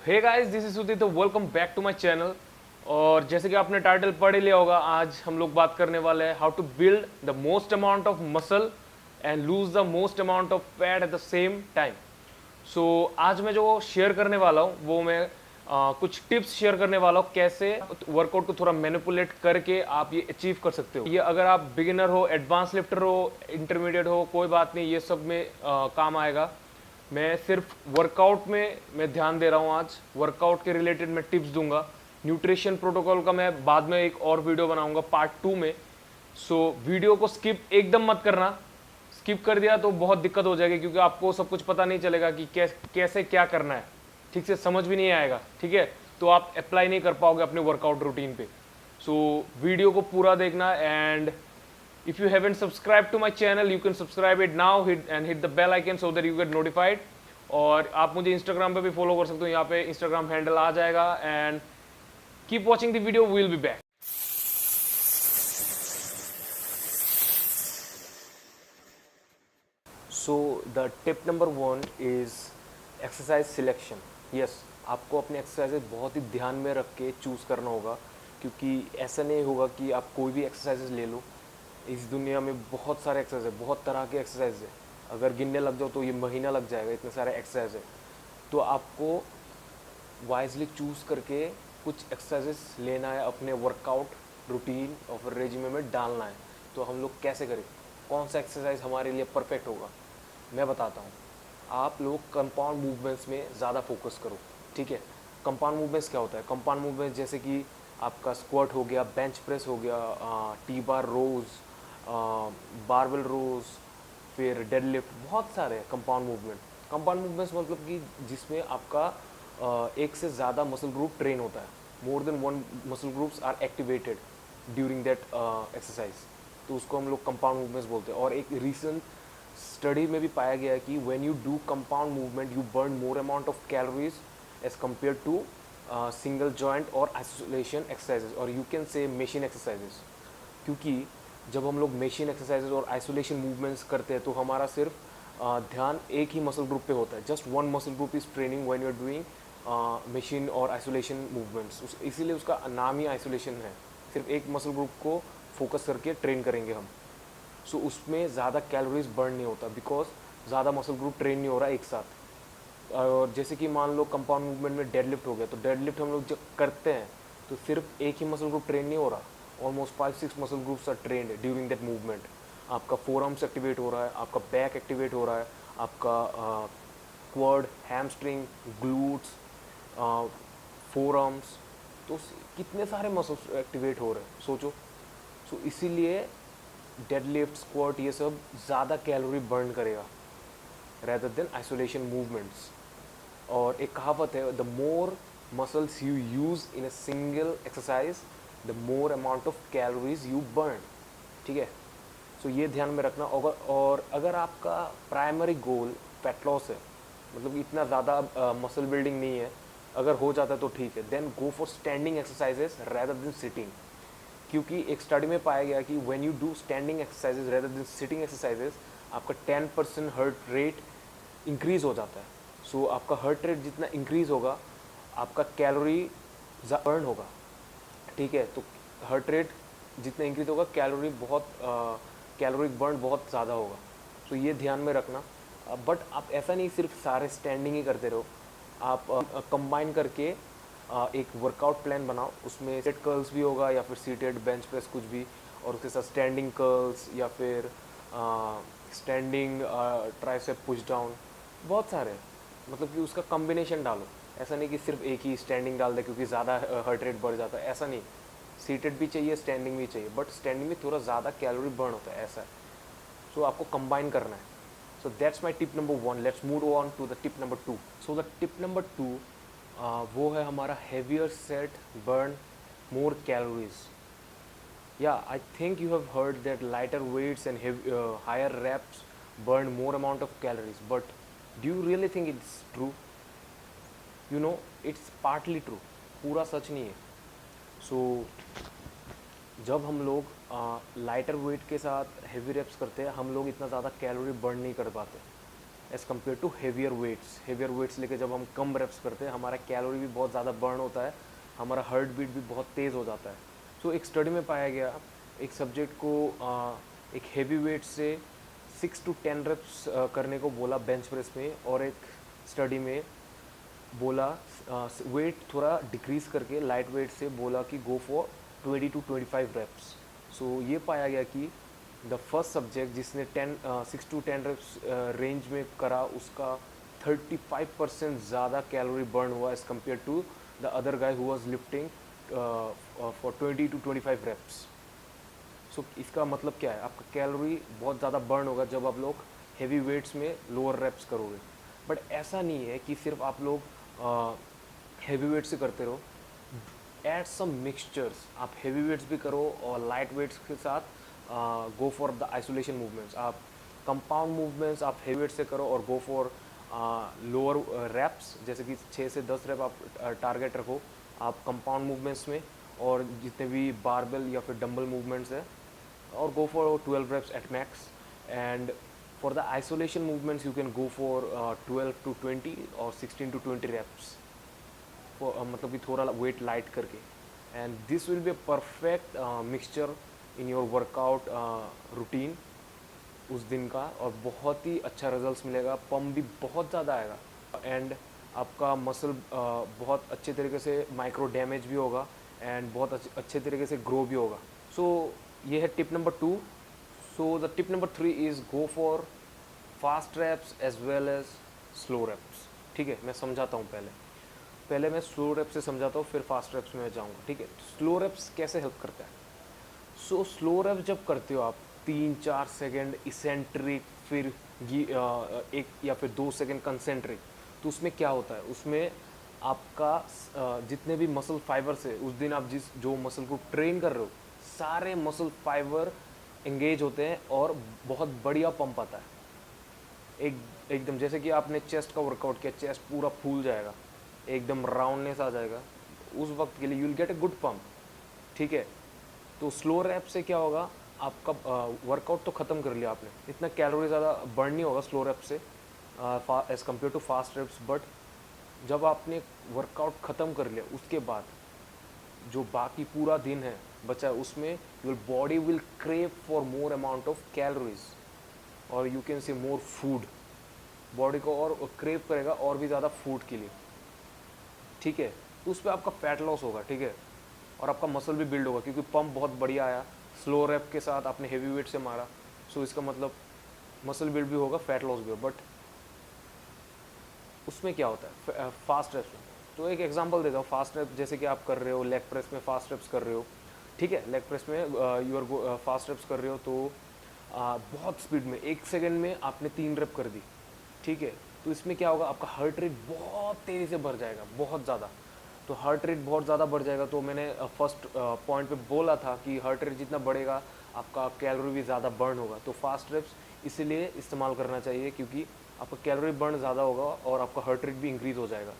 Hey guys, this is Udit, welcome back to my channel. और जैसे कि आपने टाइटल पढ़ ही लिया होगा, आज हम लोग बात करने वाले हैं how to build the most amount of muscle and lose the most amount of fat at the same time. So आज मैं जो शेयर करने वाला हूँ वो मैं कुछ टिप्स शेयर करने वाला हूँ, कैसे वर्कआउट को थोड़ा मैनिपुलेट करके आप ये अचीव कर सकते हो। ये अगर आप बिगिनर हो, एडवांस लिफ्टर हो, इंटरमीडिएट हो, कोई बात नहीं, ये सब में काम आएगा। मैं सिर्फ वर्कआउट में मैं ध्यान दे रहा हूँ। आज वर्कआउट के रिलेटेड मैं टिप्स दूंगा। न्यूट्रिशन प्रोटोकॉल का मैं बाद में एक और वीडियो बनाऊंगा पार्ट 2 में। सो वीडियो को स्किप एकदम मत करना। स्किप कर दिया तो बहुत दिक्कत हो जाएगी, क्योंकि आपको सब कुछ पता नहीं चलेगा कि कैसे क्या करना है, ठीक से समझ भी नहीं आएगा, ठीक है, तो आप अप्लाई नहीं कर पाओगे अपने वर्कआउट रूटीन पे। सो वीडियो को पूरा देखना। And if you haven't subscribed to my channel, you can subscribe it now and hit the bell icon so that you get notified. और आप मुझे इंस्टाग्राम पे भी फॉलो कर सकते हो, यहाँ पे इंस्टाग्राम हैंडल आ जाएगा। And keep watching the video, we will be back. So the tip number 1 is exercise selection. Yes, आपको अपने एक्सरसाइज बहुत ही ध्यान में रख के चूज़ करना होगा, क्योंकि ऐसा नहीं होगा कि आप कोई भी एक्सरसाइजेज ले लो। इस दुनिया में बहुत सारे एक्सरसाइज है, बहुत तरह के एक्सरसाइज है। अगर गिनने लग जाओ तो ये महीना लग जाएगा, इतने सारे एक्सरसाइज है। तो आपको वाइजली चूज़ करके कुछ एक्सरसाइजेस लेना है, अपने वर्कआउट रूटीन और फिर रेजिमे में डालना है। तो हम लोग कैसे करें, कौन सा एक्सरसाइज हमारे लिए परफेक्ट होगा, मैं बताता हूँ। आप लोग कंपाउंड मूवमेंट्स में ज़्यादा फोकस करो, ठीक है। कंपाउंड मूवमेंट्स क्या होता है? कंपाउंड मूवमेंट्स जैसे कि आपका स्क्वाट हो गया, बेंच प्रेस हो गया, टी बार रोज़, बारबेल रोज़, फिर डेडलिफ्ट, बहुत सारे कंपाउंड मूवमेंट। कंपाउंड मूवमेंट्स मतलब कि जिसमें आपका एक से ज़्यादा मसल ग्रुप ट्रेन होता है। More than one muscle groups are activated during that exercise, तो उसको हम लोग कंपाउंड मूवमेंट्स बोलते हैं। और एक रिसेंट स्टडी में भी पाया गया है कि when you do compound movement you burn more amount of calories as compare to single joint or isolation exercises, or you can say machine exercises. क्योंकि जब हम लोग मशीन एक्सरसाइजेज और आइसोलेशन मूवमेंट्स करते हैं तो हमारा सिर्फ ध्यान एक ही मसल ग्रुप पे होता है। Just one muscle group is training when you are doing machine or isolation movements, इसीलिए उसका नाम ही आइसोलेशन है। सिर्फ एक मसल ग्रुप को फोकस करके ट्रेन करेंगे हम। सो उसमें ज़्यादा कैलोरीज बर्न नहीं होता, बिकॉज ज़्यादा मसल ग्रुप ट्रेन नहीं हो रहा एक साथ। और जैसे कि मान लो कंपाउंड मूवमेंट में डेडलिफ्ट हो गया, तो डेडलिफ्ट हम लोग जब करते हैं तो सिर्फ एक ही मसल ग्रुप ट्रेन नहीं हो रहा, almost 5-6 muscle groups are trained during that movement. आपका फोरआर्म्स एक्टिवेट हो रहा है, आपका बैक एक्टिवेट हो रहा है, आपका क्वाड, हैमस्ट्रिंग, ग्लूट्स, फोरआर्म्स, तो कितने सारे मसल्स एक्टिवेट हो रहे हैं, सोचो। सो इसीलिए डेडलिफ्ट, स्क्वाट, ये सब ज़्यादा कैलोरी बर्न करेगा rather than isolation movements। और एक कहावत है, the more muscles you use in a single exercise the more amount of calories you burn, ठीक है। सो ये ध्यान में रखना। और अगर आपका प्राइमरी गोल फैट लॉस है, मतलब इतना ज़्यादा मसल बिल्डिंग नहीं है, अगर हो जाता है तो ठीक है, then go for standing exercises rather than sitting. क्योंकि एक स्टडी में पाया गया कि when you do standing exercises rather than sitting exercises, आपका 10% हार्ट रेट इंक्रीज हो जाता है। सो आपका हार्ट रेट जितना इंक्रीज होगा, आपका कैलोरी बर्न होगा, ठीक है। तो हार्ट रेट जितना इंक्रीज होगा, कैलोरी बर्न बहुत ज़्यादा होगा। तो ये ध्यान में रखना। बट आप ऐसा नहीं सिर्फ सारे स्टैंडिंग ही करते रहो, आप कंबाइन करके एक वर्कआउट प्लान बनाओ। उसमें सेट कर्ल्स भी होगा या फिर सीटेड बेंच प्रेस कुछ भी, और उसके साथ स्टैंडिंग कर्ल्स या फिर स्टैंडिंग ट्राइसेप पुश डाउन, बहुत सारे, मतलब कि उसका कॉम्बिनेशन डालो। ऐसा नहीं कि सिर्फ एक ही स्टैंडिंग डाल दे क्योंकि ज़्यादा हार्ट रेट बढ़ जाता है, ऐसा नहीं। सीटेड भी चाहिए, स्टैंडिंग भी चाहिए, बट स्टैंडिंग में थोड़ा ज़्यादा कैलोरी बर्न होता है, ऐसा है। सो आपको कंबाइन करना है। So that's my tip number 1। Let's move on to the tip number 2। So the tip number 2 वो है हमारा heavier set burn more calories. Yeah, I think you have heard that lighter weights and higher reps burn more amount of calories, but do you really think it's true? You know, it's partly true, पूरा सच नहीं है। So जब हम लोग lighter wait के साथ heavy wraps करते हैं, हम लोग इतना ज़्यादा कैलोरी बर्न नहीं कर पाते। As compare to heavier weights लेके जब हम कम रेप्स करते हैं हमारा कैलोरी भी बहुत ज़्यादा बर्न होता है, हमारा हार्ट बीट भी बहुत तेज़ हो जाता है। सो एक स्टडी में पाया गया, एक सब्जेक्ट को एक हेवी वेट से 6 to 10 रेप्स करने को बोला बेंच प्रेस में, और एक स्टडी में बोला वेट थोड़ा डिक्रीज़ करके लाइट वेट से बोला कि गो फॉर 20 to 25 रेप्स। सो ये पाया गया कि द फर्स्ट सब्जेक्ट जिसने 6 to 10 रेप्स रेंज में करा उसका 35% ज़्यादा कैलोरी बर्न हुआ as compare to the other guy who was lifting for 20 to 25 reps. So इसका मतलब क्या है, आपका कैलोरी बहुत ज़्यादा बर्न होगा जब आप लोग हेवी वेट्स में लोअर रेप्स करोगे। बट ऐसा नहीं है कि सिर्फ आप लोग हेवी वेट से करते रहो, ऐड सम मिक्सचर्स, आप हेवी वेट्स भी करो और लाइट वेट्स के साथ go for the isolation movements. आप कंपाउंड मूवमेंट्स आप हेवी वेट से करो और गो फॉर लोअर रैप्स, जैसे कि 6 से 10 रैप आप टारगेट रखो आप कंपाउंड मूवमेंट्स में, और जितने भी बारबेल या फिर डंबल मूवमेंट्स है, और go for 12 reps at max. And for the isolation movements you can go for 12 to 20 or 16 to 20 reps for मतलब कि थोड़ा वेट लाइट करके, and this will be a perfect mixture in your workout routine उस दिन का, और बहुत ही अच्छा रिजल्ट्स मिलेगा, पम्प भी बहुत ज़्यादा आएगा, एंड आपका मसल बहुत अच्छे तरीके से माइक्रो डैमेज भी होगा एंड बहुत अच्छे तरीके से ग्रो भी होगा। सो ये है tip number 2। So the tip number 3 is go for fast reps as well as slow reps. ठीक है, मैं समझाता हूँ पहले मैं स्लो रैप से समझाता हूँ, फिर फास्ट रैप्स में जाऊँगा। ठीक है, स्लो रैप्स कैसे हेल्प करता है। सो स्लो रैप जब करते हो आप 3-4 सेकेंड इसेंट्रिक, फिर 1 या फिर 2 सेकेंड कंसेंट्रिक, तो उसमें क्या होता है, उसमें आपका जितने भी मसल फाइबर्स है उस दिन आप जो मसल को ट्रेन कर रहे हो सारे मसल फाइबर एंगेज होते हैं और बहुत बढ़िया पंप आता है। एकदम जैसे कि आपने चेस्ट का वर्कआउट किया, चेस्ट पूरा फूल जाएगा, एकदम राउंडनेस आ जाएगा, उस वक्त के लिए you will get a good pump. ठीक है, तो स्लो रैप से क्या होगा, आपका वर्कआउट तो ख़त्म कर लिया आपने, इतना कैलोरी ज़्यादा बर्न नहीं होगा स्लो रैप से as compare to fast reps. But जब आपने वर्कआउट ख़त्म कर लिया उसके बाद जो बाकी पूरा दिन है बचा है, उसमें your body will crave for more amount of calories, और you can say more food, body को और क्रेव करेगा और भी ज़्यादा फूड के लिए। ठीक है, तो उस पर आपका फैट लॉस होगा। ठीक है, और आपका मसल भी बिल्ड होगा क्योंकि पंप बहुत बढ़िया आया, स्लो रैप के साथ आपने हेवी वेट से मारा, सो इसका मतलब मसल बिल्ड भी होगा, फैट लॉस भी होगा। बट उसमें क्या होता है फास्ट रेप्स में, तो एक एग्जांपल देता हूँ। फास्ट रेप जैसे कि आप कर रहे हो लेग प्रेस में फास्ट रेप्स कर रहे हो, ठीक है, लेग प्रेस में यूर फास्ट रेप्स कर रहे हो, तो बहुत स्पीड में 1 सेकेंड में आपने 3 रेप कर दी। ठीक है, तो इसमें क्या होगा, आपका हार्ट रेट बहुत तेज़ी से बढ़ जाएगा, बहुत ज़्यादा। तो हार्ट रेट बहुत ज़्यादा बढ़ जाएगा, तो मैंने फर्स्ट पॉइंट पे बोला था कि हार्ट रेट जितना बढ़ेगा आपका कैलोरी भी ज़्यादा बर्न होगा। तो फास्ट रेप्स इसीलिए इस्तेमाल करना चाहिए क्योंकि आपका कैलोरी बर्न ज़्यादा होगा और आपका हार्ट रेट भी इंक्रीज़ हो जाएगा।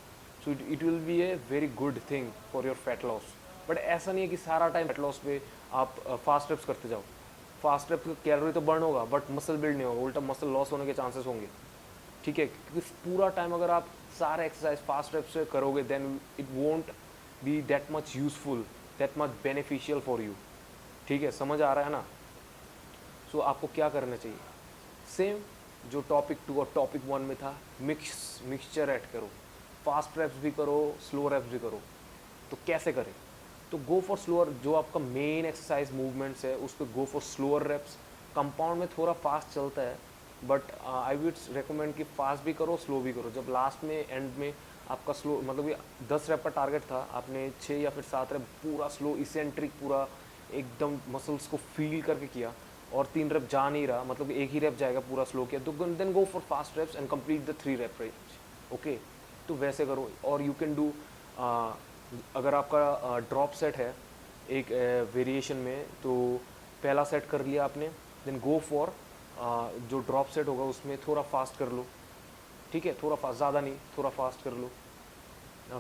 So it will be a very good thing for your fat loss. But ऐसा नहीं है कि सारा टाइम फैट लॉस पे आप फास्ट रेप्स करते जाओ। फास्ट रेप्स का कैलोरी तो बर्न होगा बट मसल बिल्ड नहीं होगा, उल्टा मसल लॉस होने के चांसेस होंगे। ठीक है, क्योंकि पूरा टाइम अगर आप सारे एक्सरसाइज फास्ट रेप्स से करोगे then it won't be that much useful, that much beneficial for you. ठीक है, समझ आ रहा है ना। सो आपको क्या करना चाहिए, सेम जो टॉपिक 2 और टॉपिक 1 में था, मिक्सचर ऐड करो, फास्ट रेप्स भी करो, स्लो रेप्स भी करो। तो कैसे करें, तो गो फॉर स्लोअर, जो आपका मेन एक्सरसाइज मूवमेंट्स है उस पर go for slower reps. Compound में थोड़ा फास्ट चलता है बट आई वुड रिकमेंड कि फास्ट भी करो स्लो भी करो। जब लास्ट में एंड में आपका स्लो मतलब कि 10 रेप का टारगेट था, आपने 6 या फिर 7 रेप पूरा स्लो इसेंट्रिक पूरा एकदम मसल्स को फील करके किया और 3 रेप जा नहीं रहा, मतलब एक ही रेप जाएगा पूरा स्लो किया, तो then go for fast reps and complete the 3 rep range. Okay, तो वैसे करो। और यू कैन डू अगर आपका ड्रॉप सेट है एक वेरिएशन में, तो पहला सेट कर लिया आपने, देन गो फॉर जो ड्रॉप सेट होगा उसमें थोड़ा फास्ट कर लो। ठीक है, थोड़ा फास्ट, ज़्यादा नहीं, थोड़ा फास्ट कर लो।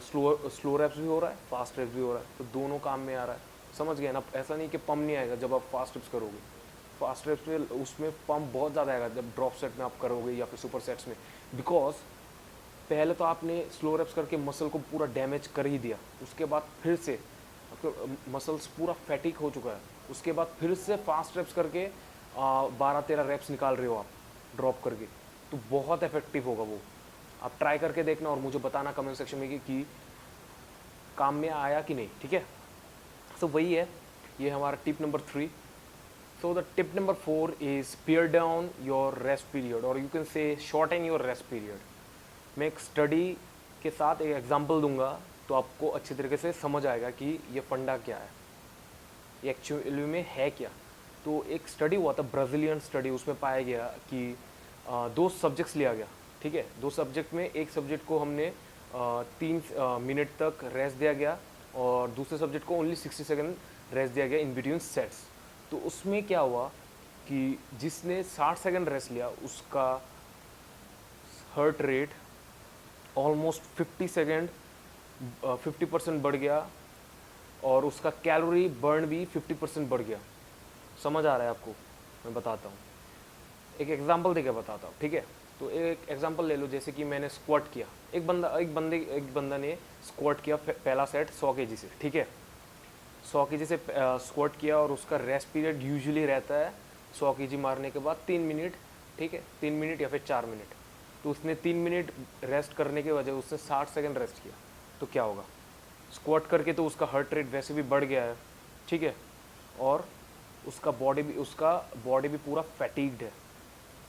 स्लो रेप्स भी हो रहा है, फास्ट रेप्स भी हो रहा है, तो दोनों काम में आ रहा है। समझ गए ना, ऐसा नहीं कि पम नहीं आएगा जब आप फास्ट रेप्स करोगे। फास्ट रेप्स में उसमें पंप बहुत ज़्यादा आएगा जब ड्रॉप सेट में आप करोगे या फिर सुपर सेट्स में, बिकॉज पहले तो आपने स्लो रेप्स करके मसल को पूरा डैमेज कर ही दिया, उसके बाद फिर से आपका मसल्स पूरा फैटिक हो चुका है, उसके बाद फिर से फास्ट रेप्स करके 12-13 रेप्स निकाल रहे हो आप ड्रॉप करके, तो बहुत इफेक्टिव होगा वो। आप ट्राई करके देखना और मुझे बताना कमेंट सेक्शन में कि काम में आया कि नहीं, ठीक है। सो वही है, ये हमारा tip number 3। So the tip number 4 is pare down your rest period, और you can say shorten your rest period. मैं एक स्टडी के साथ एक एग्जांपल दूंगा तो आपको अच्छी तरीके से समझ आएगा कि ये फंडा क्या है, ये एक्चुअली में है क्या। तो एक स्टडी हुआ था, ब्राज़ीलियन स्टडी, उसमें पाया गया कि 2 सब्जेक्ट्स लिया गया, ठीक है। 2 सब्जेक्ट में एक सब्जेक्ट को हमने 3 मिनट तक रेस्ट दिया गया और दूसरे सब्जेक्ट को ओनली 60 सेकेंड रेस्ट दिया गया इन बिटवीन सेट्स। तो उसमें क्या हुआ कि जिसने 60 सेकेंड रेस्ट लिया उसका हार्ट रेट ऑलमोस्ट 50% बढ़ गया और उसका कैलोरी बर्न भी 50% बढ़ गया। समझ आ रहा है आपको? मैं बताता हूँ, एक एग्जांपल देके बताता हूँ, ठीक है। तो एक एग्जांपल ले लो, जैसे कि मैंने स्क्वाट किया, एक बंदा ने स्क्वाट किया पहला सेट 100 केजी से, ठीक है। 100 केजी से स्क्वाट किया और उसका रेस्ट पीरियड यूजुअली रहता है 100 केजी मारने के बाद 3 मिनट, ठीक है, 3 मिनट या फिर 4 मिनट। तो उसने 3 मिनट रेस्ट करने के वजह उसने 60 सेकंड रेस्ट किया, तो क्या होगा? स्क्वाट करके तो उसका हार्ट रेट वैसे भी बढ़ गया है, ठीक है, और उसका बॉडी भी पूरा फैटिग्ड है,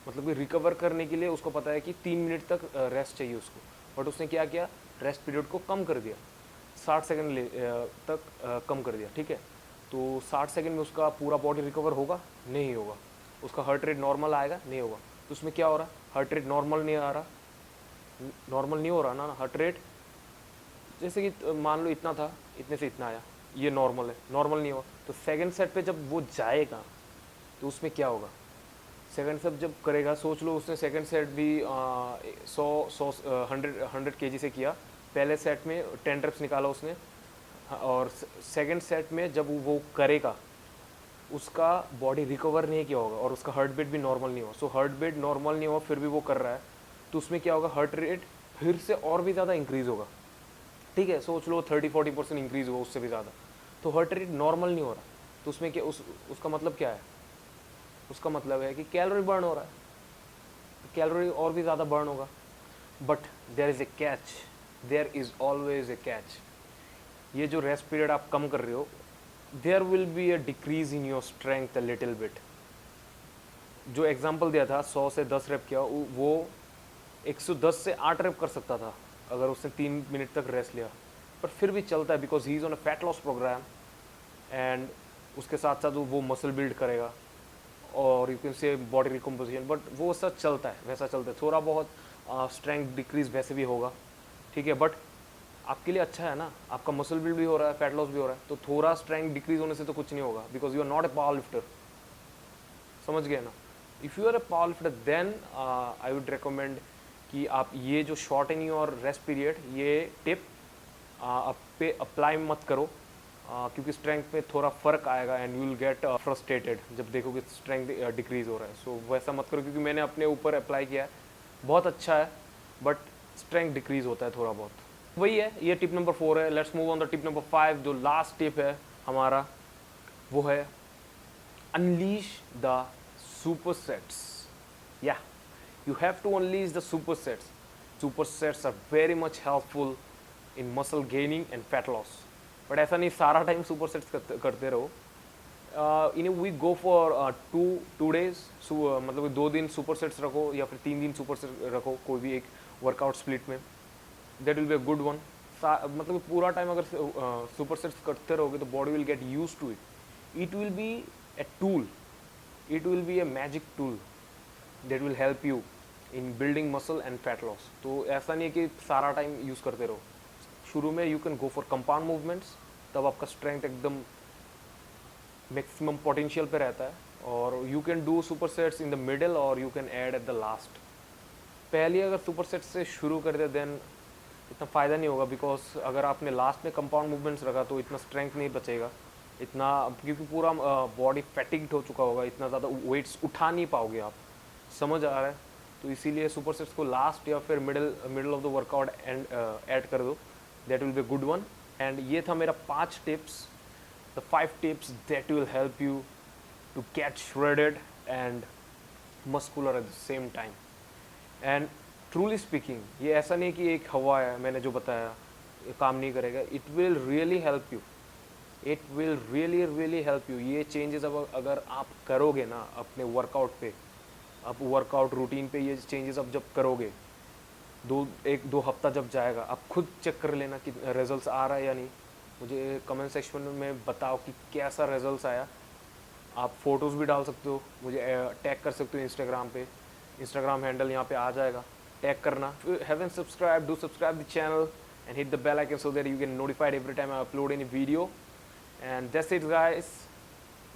मतलब कि रिकवर करने के लिए उसको पता है कि 3 मिनट तक रेस्ट चाहिए उसको, बट उसने क्या किया, रेस्ट पीरियड को कम कर दिया, 60 सेकंड तक कम कर दिया, ठीक है। तो 60 सेकंड में उसका पूरा बॉडी रिकवर होगा? नहीं होगा। उसका हार्ट रेट नॉर्मल आएगा? नहीं होगा। तो उसमें क्या हो रहा है, हार्ट रेट नॉर्मल नहीं आ रहा, नॉर्मल नहीं हो रहा ना हार्ट रेट। जैसे कि मान लो इतना था, इतने से इतना आया, ये नॉर्मल है, नॉर्मल नहीं हुआ। तो सेकंड सेट पे जब वो जाएगा तो उसमें क्या होगा, सेकंड सेट जब करेगा, सोच लो उसने सेकंड सेट भी 100 केजी से किया, पहले सेट में 10 रेप्स निकाला उसने, और सेकंड सेट में जब वो करेगा उसका बॉडी रिकवर नहीं किया होगा और उसका हार्ट बीट भी नॉर्मल नहीं हुआ। सो हार्ट बीट नॉर्मल नहीं हुआ फिर भी वो कर रहा है, तो उसमें क्या होगा, हार्ट रेट फिर से और भी ज़्यादा इंक्रीज़ होगा, ठीक है। सोच लो 30-40% इंक्रीज़ हुआ, उससे भी ज़्यादा, तो हार्ट रेट नॉर्मल नहीं हो रहा। तो उसमें क्या उसका मतलब क्या है, उसका मतलब है कि कैलोरी बर्न हो रहा है, कैलोरी और भी ज़्यादा बर्न होगा। But there is a catch, there is always a catch. ये जो रेस्ट पीरियड आप कम कर रहे हो, there will be a decrease in your strength a little bit. जो एग्जांपल दिया था 100 से 10 रेप किया, वो 110 से 8 रेप कर सकता था अगर उसने 3 मिनट तक रेस्ट लिया, पर फिर भी चलता है because he is on a fat loss program, and उसके साथ साथ वो मसल बिल्ड करेगा और you can say body recomposition, but वो सब चलता है, वैसा चलता है। थोड़ा बहुत स्ट्रेंथ डिक्रीज वैसे भी होगा, ठीक है, बट आपके लिए अच्छा है ना, आपका मसल बिल्ड भी हो रहा है, फैट लॉस भी हो रहा है, तो थोड़ा स्ट्रेंथ डिक्रीज होने से तो कुछ नहीं होगा, because you are not a power lifter. समझ गए ना? If you are a power lifter then I would recommend कि आप ये जो short in your rest period, ये टिप आप पे अप्लाई मत करो, क्योंकि स्ट्रेंथ में थोड़ा फर्क आएगा and you will get frustrated जब देखोगे स्ट्रेंथ डिक्रीज हो रहा है। सो वैसा मत करो, क्योंकि मैंने अपने ऊपर अप्लाई किया है, बहुत अच्छा है, बट स्ट्रेंथ डिक्रीज होता है थोड़ा बहुत। वही है, ये टिप नंबर 4 है। Let's move on the tip number 5, जो लास्ट टिप है हमारा, वो है unleash the supersets. Yeah, you have to unleash the supersets. Supersets are very much helpful in muscle gaining and fat loss. But ऐसा नहीं सारा time supersets करते रहो। इन वी गो फॉर 2 days, मतलब 2 दिन supersets रखो या फिर 3 दिन supersets रखो, कोई भी एक वर्कआउट स्प्लिट में, that will be a good one. मतलब पूरा टाइम अगर supersets करते रहोगे तो body will get use to it. It will be a tool. It will be a magic tool that will help you in building muscle and fat loss. तो ऐसा नहीं है कि सारा टाइम यूज़ करते रहो। शुरू में you can go for compound movements, तब आपका स्ट्रेंथ एकदम मैक्सिमम पोटेंशियल पे रहता है, और you can do super sets in the middle और you can add at the last. पहले अगर सुपर सेट से शुरू कर दे देन इतना फ़ायदा नहीं होगा, बिकॉज अगर आपने लास्ट में कंपाउंड मूवमेंट्स रखा तो इतना स्ट्रेंथ नहीं बचेगा, इतना, क्योंकि पूरा बॉडी फैटिग्ड हो चुका होगा, इतना ज़्यादा वेट्स उठा नहीं पाओगे आप, समझ आ रहा है। तो इसीलिए सुपर सेट्स को लास्ट या फिर middle of the workout and add कर दो, that will be good one. And ये था मेरा 5 tips, the 5 tips that will help you to get shredded and muscular at the same time. And truly speaking, ये ऐसा नहीं कि एक हवा है मैंने जो बताया ये काम नहीं करेगा, it will really help you, it will really help you. ये चेंजेस अब अगर आप करोगे ना अपने वर्कआउट पे, आप वर्कआउट रूटीन पे ये चेंजेस अब जब करोगे, 1-2 हफ्ता जब जाएगा, आप खुद चेक कर लेना कि रिजल्ट्स आ रहा है या नहीं। मुझे कमेंट सेक्शन में बताओ कि कैसा रिजल्ट्स आया। आप फोटोज़ भी डाल सकते हो, मुझे टैग कर सकते हो इंस्टाग्राम पे, इंस्टाग्राम हैंडल यहाँ पे आ जाएगा, टैग करना। Haven't subscribe, do subscribe the channel and hit the bell icon so that you get notified every time I upload any video. And that's it guys.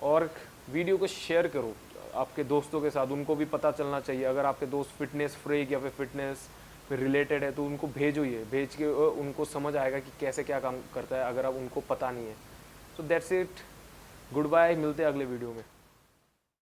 और video को share करो आपके दोस्तों के साथ, उनको भी पता चलना चाहिए। अगर आपके दोस्त फिटनेस फ्रीक या फिर फिटनेस में रिलेटेड है तो उनको भेजो, ये भेज के उनको समझ आएगा कि कैसे क्या काम करता है, अगर आप उनको पता नहीं है। So that's it, good bye, मिलते हैं अगले वीडियो में।